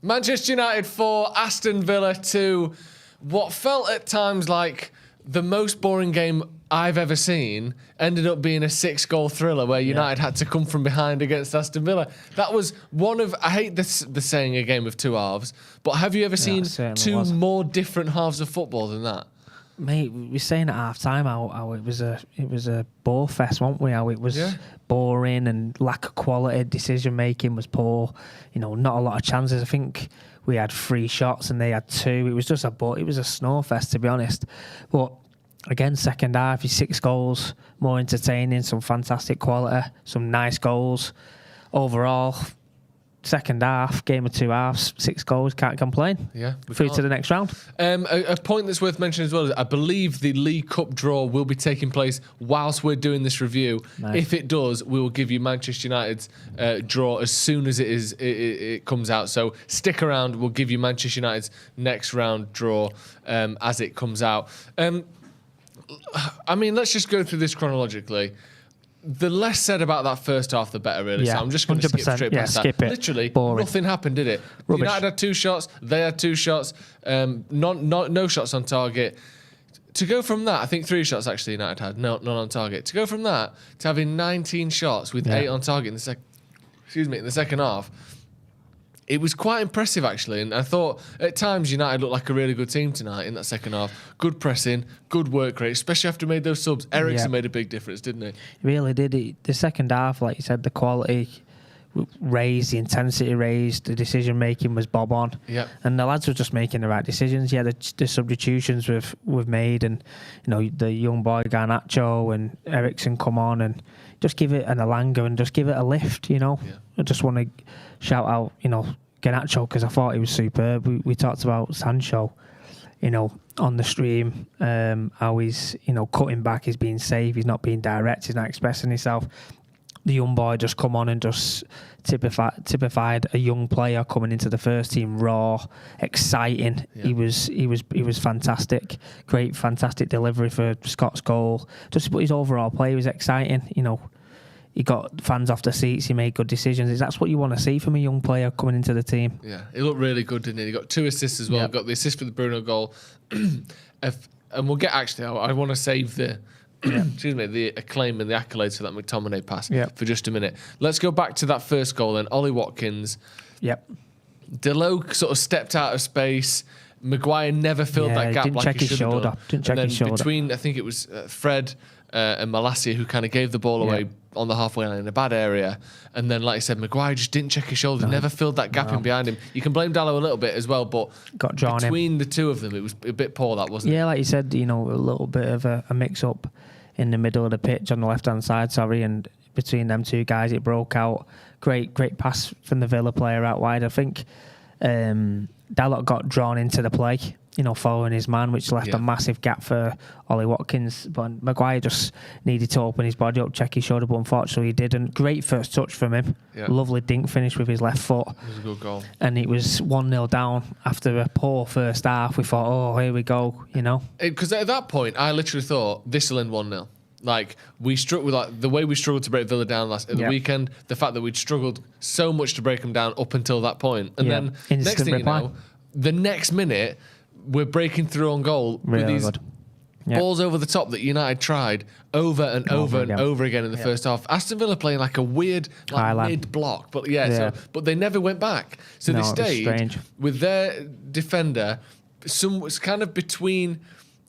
Manchester United 4, Aston Villa 2. What felt at times like the most boring game I've ever seen ended up being a 6-goal thriller where United had to come from behind against Aston Villa. That was one of, I hate the saying a game of two halves, but have you ever seen two more different halves of football than that? Mate, we were saying at half time how it was a bore fest, weren't we? How it was boring and lack of quality, decision making was poor. You know, not a lot of chances. I think we had 3 shots and they had 2. It was just it was a snore fest, to be honest. But again, second half, 6 goals, more entertaining, some fantastic quality, some nice goals. Overall, second half, game of 2 halves, 6 goals, can't complain. Yeah, through to the next round. A point that's worth mentioning as well is I believe the League Cup draw will be taking place whilst we're doing this review. Nice. If it does, we will give you Manchester United's draw as soon as it comes out. So stick around. We'll give you Manchester United's next round draw as it comes out. I mean, let's just go through this chronologically. The less said about that first half, the better, really. So I'm just going to skip straight past that. Skip it. Literally, boring. Nothing happened, did it? Rubbish. United had 2 shots. They had 2 shots. No shots on target. To go from that, I think 3 shots actually United had, none on target. To go from that to having 19 shots with 8 on target in the second half, it was quite impressive, actually. And I thought at times United looked like a really good team tonight in that second half. Good pressing, good work rate, especially after made those subs. Eriksen made a big difference, didn't he? He really did. The second half, like you said, the quality raised, the intensity raised, the decision making was bob on. Yep. And the lads were just making the right decisions. Yeah, the substitutions we've made, and you know, the young boy Garnacho and Eriksen come on and just give it an Elanga and just give it a lift, you know. I just want to shout out, you know, Garnacho, because I thought he was superb. We talked about Sancho, you know, on the stream, how he's, you know, cutting back, he's being safe, he's not being direct, he's not expressing himself. The young boy just come on and just typified a young player coming into the first team, raw, exciting. Yeah. He was fantastic. Great, fantastic delivery for Scott's goal. Just his overall play was exciting. You know, he got fans off the seats. He made good decisions. That's what you want to see from a young player coming into the team. Yeah, he looked really good, didn't he? He got 2 assists as well. Yep. Got the assist for the Bruno goal. And we'll get, actually, I want to save the the acclaim and the accolades for that McTominay pass for just a minute. Let's go back to that first goal then. Ollie Watkins. Yep. Delo sort of stepped out of space. Maguire never filled that gap like he should have done. Didn't check his shoulder. Between, I think it was Fred and Malacia who kind of gave the ball away on the halfway line in a bad area. And then, like I said, Maguire just didn't check his shoulder, never filled that gap in behind him. You can blame Dallo a little bit as well, but got drawn between the two of them, it was a bit poor, that, wasn't it? Yeah, like you said, you know, a little bit of a mix-up in the middle of the pitch on the left-hand side, and between them two guys, it broke out. Great pass from the Villa player out wide. I think Dalot got drawn into the play, you know, following his man, which left a massive gap for Ollie Watkins. But Maguire just needed to open his body up, check his shoulder, but unfortunately he didn't. Great first touch from him. Yeah. Lovely dink finish with his left foot. It was a good goal. And it was 1-0 down after a poor first half. We thought, oh, here we go, you know. Because at that point, I literally thought, this will end 1-0. Like, we struggled, like the way we struggled to break Villa down at the weekend, the fact that we'd struggled so much to break them down up until that point. And then, next thing you know, the next minute, we're breaking through on goal with these balls over the top that United tried over and over and over again in the first half. Aston Villa playing like a weird mid-block, but but they never went back. So they stayed with their defender, was kind of between,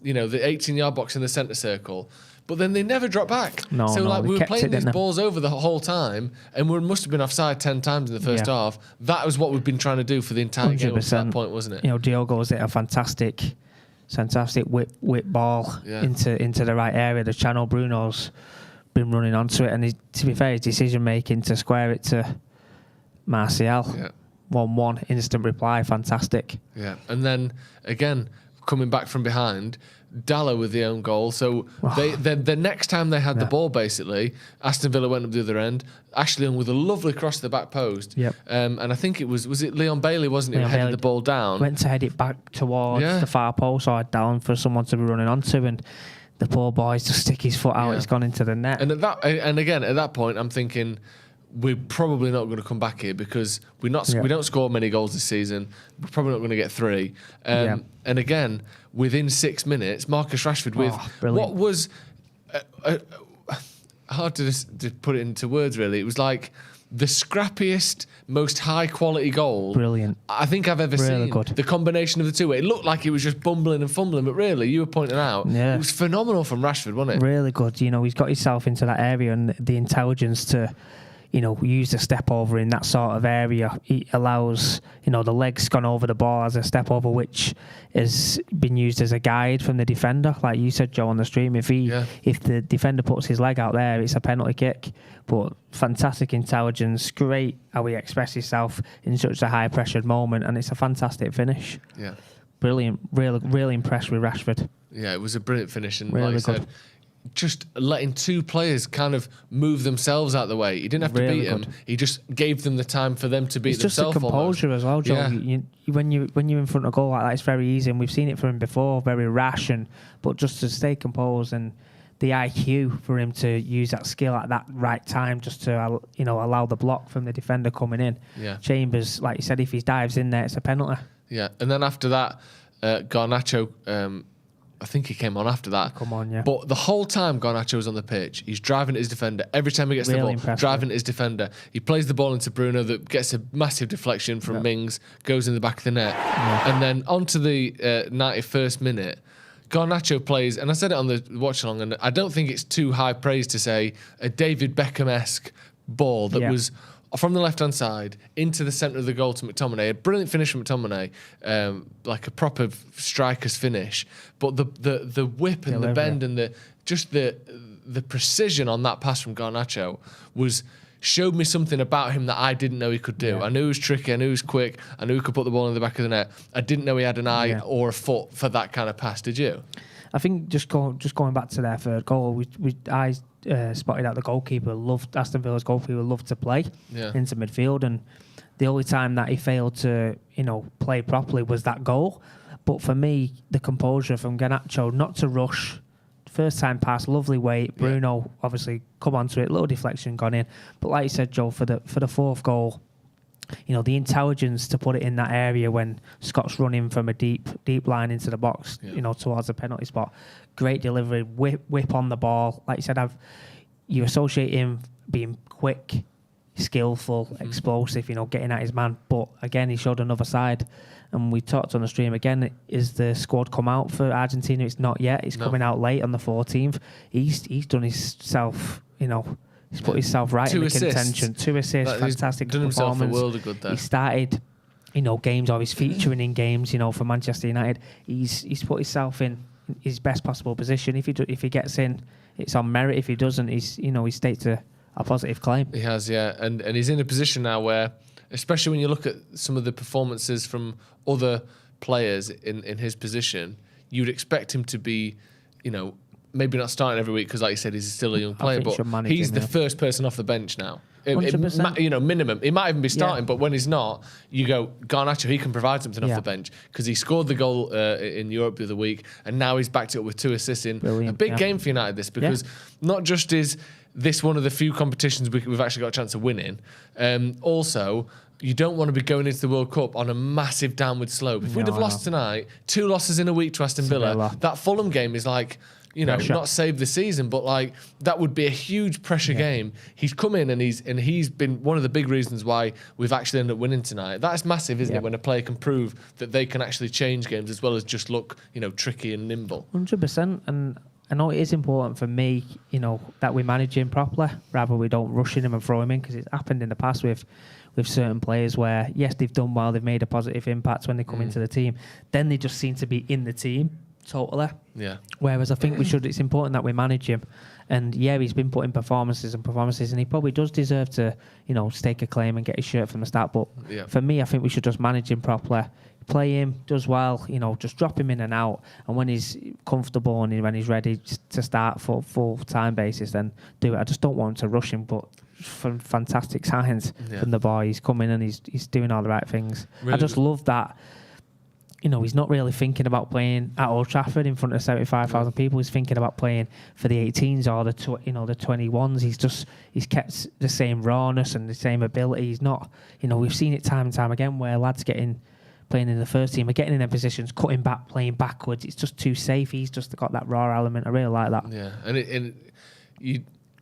you know, the 18-yard box and the centre circle. But then they never dropped back. So we were playing these balls over the whole time, and we must have been offside 10 times in the first half. That was what we've been trying to do for the entire game up to that point, wasn't it? You know, Diogo's hit a fantastic whip ball into the right area. The channel, Bruno's been running onto it, and to be fair, his decision making to square it to Martial, 1-1 instant reply, fantastic. Yeah, and then again coming back from behind. Dallo with the own goal. So the next time they had the ball, basically, Aston Villa went up the other end. Ashley Young with a lovely cross to the back post. Yep. And I think it was it Leon Bailey, wasn't it, who headed the ball down? Went to head it back towards the far post or down for someone to be running onto, and the poor boy's just stick his foot out. It's gone into the net. And again, at that point, I'm thinking, we're probably not going to come back here because we don't score many goals this season. We're probably not going to get 3. And again, within 6 minutes, Marcus Rashford with what was hard to put it into words. Really, it was like the scrappiest, most high quality goal. Brilliant. I think I've ever seen. Good. The combination of the two. It looked like he was just bumbling and fumbling, but really, you were pointing out, it was phenomenal from Rashford, wasn't it? Really good. You know, he's got himself into that area and the intelligence to, you know, use the step over in that sort of area. He allows, you know, the legs gone over the bar as a step over, which has been used as a guide from the defender. Like you said, Joe, on the stream, if the defender puts his leg out there, it's a penalty kick. But fantastic intelligence, great how he expressed himself in such a high-pressured moment, and it's a fantastic finish. Yeah. Brilliant. Really impressed with Rashford. Yeah, it was a brilliant finish, and really like I said, just letting 2 players kind of move themselves out of the way. He didn't have to beat them. He just gave them the time for them to beat themselves. It's just the composure as well, Joe. Yeah. When you're in front of goal like that, it's very easy, and we've seen it from him before, very rash, but just to stay composed and the IQ for him to use that skill at that right time, just to allow the block from the defender coming in. Yeah. Chambers, like you said, if he dives in there, it's a penalty. Yeah, and then after that, Garnacho. I think he came on after that. Come on, yeah. But the whole time Garnacho was on the pitch, he's driving at his defender. Every time he gets the ball, driving at his defender. He plays the ball into Bruno that gets a massive deflection from Mings, goes in the back of the net. Yeah. And then onto the 91st minute, Garnacho plays, and I said it on the watch-along, and I don't think it's too high praise to say a David Beckham-esque ball that was from the left-hand side into the centre of the goal to McTominay. A brilliant finish from McTominay, like a proper striker's finish. But the whip and the bend and the precision on that pass from Garnacho showed me something about him that I didn't know he could do. Yeah. I knew he was tricky, I knew he was quick, I knew he could put the ball in the back of the net. I didn't know he had an eye or a foot for that kind of pass. Did you? I think just going back to their third goal, I spotted out the goalkeeper Aston Villa's goalkeeper loved to play into midfield, and the only time that he failed to play properly was that goal. But for me, the composure from Garnacho, not to rush, first time pass, lovely weight. Bruno obviously come onto it, little deflection gone in. But like you said, Joe, for the fourth goal, the intelligence to put it in that area when Scott's running from a deep line into the box, towards the penalty spot. Great delivery, whip on the ball. Like you said, you associate him being quick, skillful, explosive, getting at his man. But again, he showed another side. And we talked on the stream again, is the squad come out for Argentina? It's not yet. It's coming out late on the 14th. He's done himself, he's put himself right in the contention. 2 assists, fantastic performance. He's done himself a world of good there. He started, games, or he's featuring in games, for Manchester United. He's put himself in his best possible position. If he gets in, it's on merit. If he doesn't, he states a positive claim. He has, yeah. And he's in a position now where, especially when you look at some of the performances from other players in his position, you'd expect him to be, maybe not starting every week because, like you said, he's still a young player, but he's the first person off the bench now. 100%. Minimum. He might even be starting, but when he's not, you go, Garnacho, he can provide something off the bench because he scored the goal in Europe the other week, and now he's backed it up with 2 assists in. Brilliant, a big game for United, this, because not just is this one of the few competitions we've actually got a chance of winning, also, you don't want to be going into the World Cup on a massive downward slope. If we'd have lost tonight, 2 losses in a week to Aston Villa, that Fulham game is like, not saved the season, but like that would be a huge pressure game. He's come in and he's been one of the big reasons why we've actually ended up winning tonight. That's massive, isn't it? When a player can prove that they can actually change games as well as just look, tricky and nimble. 100%. And I know it is important for me, that we manage him properly, rather we don't rush him and throw him in, because it's happened in the past with certain players where, yes, they've done well, they've made a positive impact when they come into the team, then they just seem to be in the team totally. Yeah. Whereas I think it's important that we manage him. And he's been putting performances, and he probably does deserve to, stake a claim and get his shirt from the start. But for me, I think we should just manage him properly. Play him, does well, just drop him in and out. And when he's comfortable and when he's ready to start for full-time basis, then do it. I just don't want to rush him, but from fantastic signs from the boy. He's coming and he's doing all the right things. Really, I just love that. he's not really thinking about playing at Old Trafford in front of 75,000 people. He's thinking about playing for the 18s or the 21s. He's kept the same rawness and the same ability. He's not, we've seen it time and time again where lads playing in the first team are getting in their positions, cutting back, playing backwards. It's just too safe. He's just got that raw element. I really like that. Yeah, and you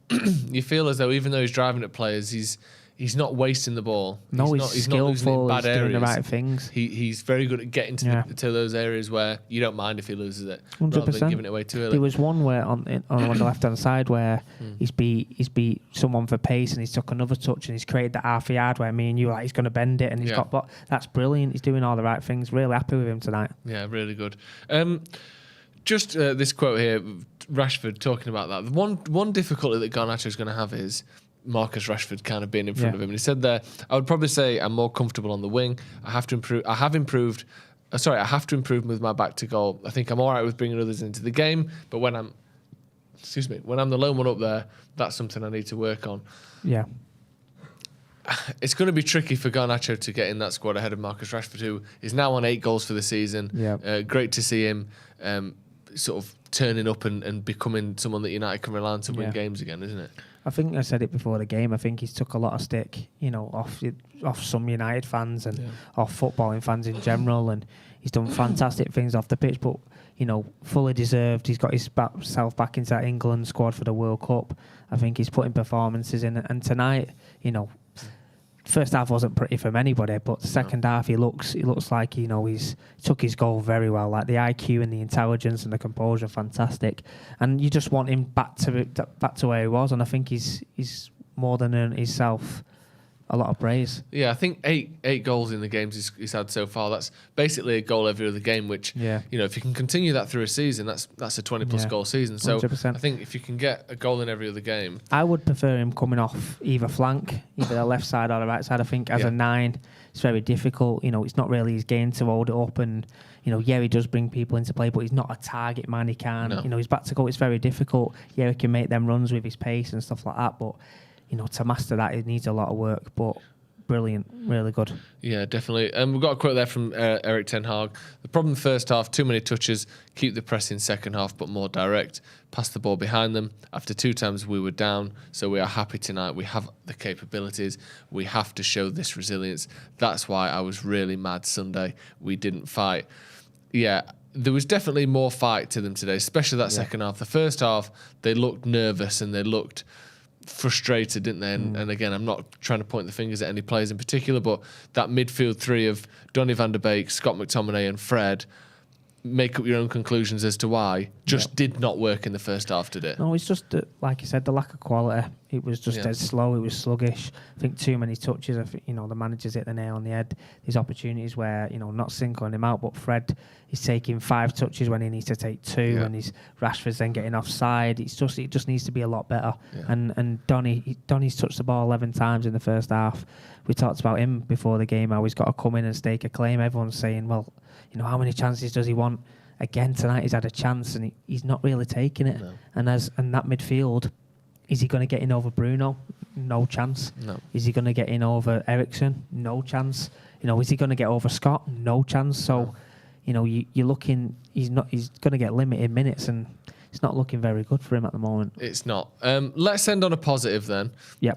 you feel as though even though he's driving at players, he's not wasting the ball. No, he's skillful. He's doing the right things. He's very good at getting to those areas where you don't mind if he loses it, 100%. rather than giving it away too early. There was one where on the left hand side where he's beat someone for pace and he's took another touch and he's created that half yard where me and you he's going to bend it and he's got. But that's brilliant. He's doing all the right things. Really happy with him tonight. Yeah, really good. Just this quote here, Rashford talking about that. The one difficulty that Garnacho is going to have is Marcus Rashford kind of being in front of him. And he said there, I would probably say I'm more comfortable on the wing. I have to improve with my back to goal. I think I'm all right with bringing others into the game, but when I'm the lone one up there, that's something I need to work on. Yeah. It's going to be tricky for Garnacho to get in that squad ahead of Marcus Rashford, who is now on 8 goals for the season. Yeah. Great to see him sort of turning up and becoming someone that United can rely on to win games again, isn't it? I think I said it before the game. I think he's took a lot of stick, off some United fans and off footballing fans in general, and he's done fantastic things off the pitch. But fully deserved. He's got himself back into that England squad for the World Cup. I think he's putting performances in, and tonight, first half wasn't pretty from anybody, but the second half he looks like he's took his goal very well. Like the IQ and the intelligence and the composure, fantastic. And you just want him back to where he was. And I think he's more than earned himself a lot of praise. Yeah, I think eight goals in the games he's had so far. That's basically a goal every other game. Which if you can continue that through a season, that's a 20+ goal season. So 100%. I think if you can get a goal in every other game, I would prefer him coming off either flank, either the left side or the right side. I think as a 9, it's very difficult. It's not really his game to hold it up, and he does bring people into play, but he's not a target man. He can't. He's back to goal. It's very difficult. He can make them runs with his pace and stuff like that, but. To master that, it needs a lot of work, but brilliant, really good. Yeah, definitely. We've got a quote there from Erik ten Hag. The problem first half, too many touches, keep the press in second half, but more direct. Pass the ball behind them. After 2 times we were down, so we are happy tonight. We have the capabilities. We have to show this resilience. That's why I was really mad Sunday. We didn't fight. Yeah, there was definitely more fight to them today, especially that second half. The first half, they looked nervous and they looked frustrated, didn't they? And again, I'm not trying to point the fingers at any players in particular, but that midfield 3 of Donny van der Beek, Scott McTominay and Fred, make up your own conclusions as to why, did not work in the first half, did it? No, it's just, like you said, the lack of quality. It was just dead slow. It was sluggish. I think too many touches. I think, the managers hit the nail on the head. There's opportunities where, not singling him out, but Fred is taking 5 touches when he needs to take 2, and his Rashford's then getting offside. It just needs to be a lot better. Yeah. And Donny's touched the ball 11 times in the first half. We talked about him before the game, how he's got to come in and stake a claim. Everyone's saying, well, how many chances does he want? Again, tonight he's had a chance and he's not really taking it. No. And that midfield, is he going to get in over Bruno? No chance. No. Is he going to get in over Eriksen? No chance. Is he going to get over Scott? No chance. So, you're looking. He's going to get limited minutes, and it's not looking very good for him at the moment. It's not. Let's end on a positive then. Yeah.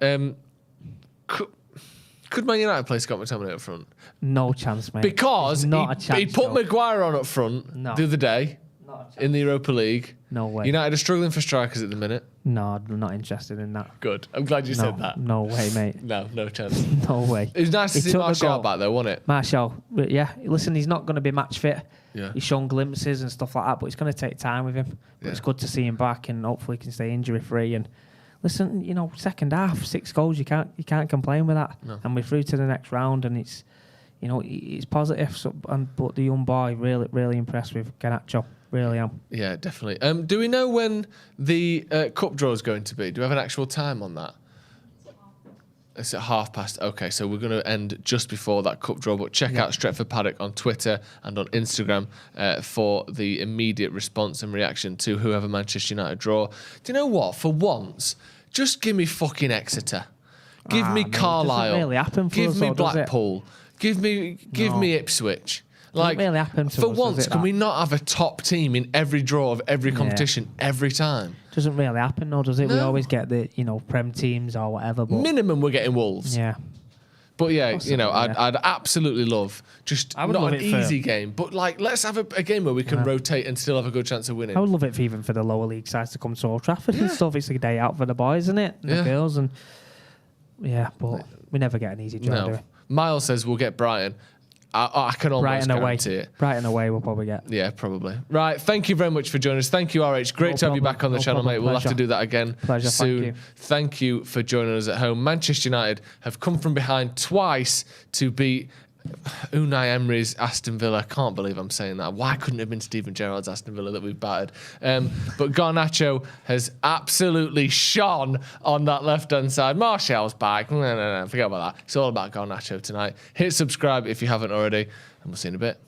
Could Man United play Scott McTominay up front? No chance, mate. Because he put Maguire on up front the other day in the Europa League. No way. United are struggling for strikers at the minute. No, I'm not interested in that. Good. I'm glad you said that. No way, mate. No chance. No way. It was nice to see Martial back though, wasn't it? Martial, yeah. Listen, he's not going to be match fit. Yeah. He's shown glimpses and stuff like that, but it's going to take time with him. But it's good to see him back, and hopefully he can stay injury free. And listen, second half, 6 goals, you can't complain with that. No. And we're through to the next round, and it's positive. So, but the young boy, really, really impressed with Garnacho. Really am. Yeah, definitely. Do we know when the cup draw is going to be? Do we have an actual time on that? It's at past. Okay, so we're going to end just before that cup draw. But check out Stretford Paddock on Twitter and on Instagram for the immediate response and reaction to whoever Manchester United draw. Do you know what? For once, just give me fucking Exeter. Give me Carlisle. It doesn't really happen for give us, me Blackpool. Give me Ipswich. Like, really happen to for us, once, does it, can that? we not have a top team in every draw of every competition every time? Doesn't really happen, though, does it? No. We always get the, Prem teams or whatever. But Minimum, we're getting Wolves. yeah. But yeah, Possibly, I'd absolutely love just I would not love an it for- easy game, but like let's have a game where we can rotate and still have a good chance of winning. I would love it even for the lower league sides to come to Old Trafford and stuff. It's a day out for the boys, isn't it? And the girls. And but we never get an easy job, do we? Miles says we'll get Brighton. I can almost guarantee it. Brighton away we'll probably get. Yeah, probably. Right, thank you very much for joining us. Thank you, RH. Great to have you back on the channel, mate. We'll have to do that again soon. Thank you for joining us at home. Manchester United have come from behind twice to beat Unai Emery's Aston Villa. I can't believe I'm saying that. Why couldn't it have been Steven Gerrard's Aston Villa that we've battered? But Garnacho has absolutely shone on that left-hand side. Martial's back. No, forget about that. It's all about Garnacho tonight. Hit subscribe if you haven't already, and we'll see you in a bit.